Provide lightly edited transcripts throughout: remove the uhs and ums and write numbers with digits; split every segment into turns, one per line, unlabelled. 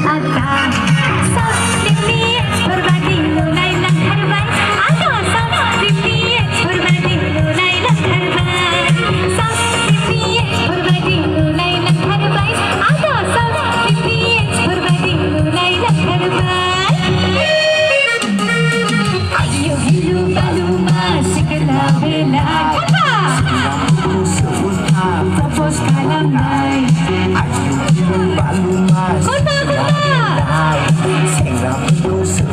ada Sabdini berbagi nilai yang terbaik ada Sabdini berbagi nilai yang terbaik Sabdini berbagi nilai yang terbaik ada Sabdini berbagi nilai yang terbaik ayo hidup lalu masih kena bela propose kalam naik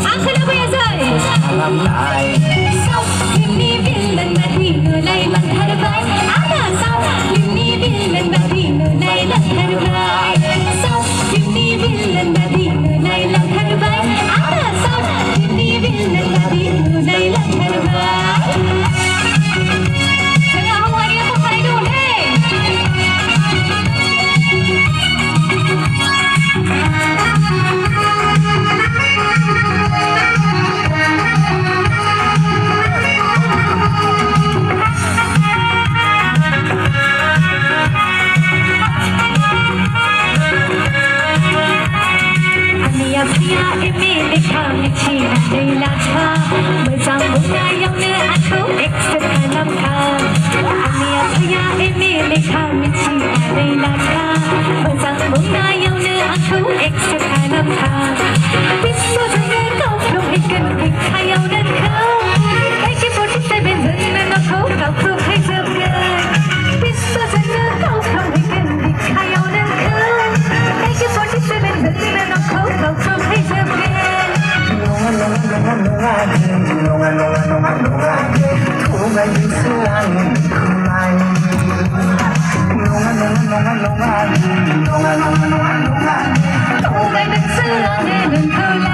Angkat apa ya Zai? Sau ini bilan bagi nilai yang terbaik ada sau ini bilan bagi nilai yang terbaik sau ini bilan bagi nilai yang terbaik ada sau ini bilan bagi nilai yang terbaik tengah hawa dia pakai dulu hey Pria ini kami cina dilata bersambung yang ne aku ekstra kalamkan. Pria ini kami cina dilata bersambung yang ne aku ekstra kalamkan. Bisa jangan kau belum ikan kayau dan kau. Lagi body seven dan aku kau kejagaan. Bisa jangan kau belum ikan kayau dan kau. Lagi body seven dan aku kau Kau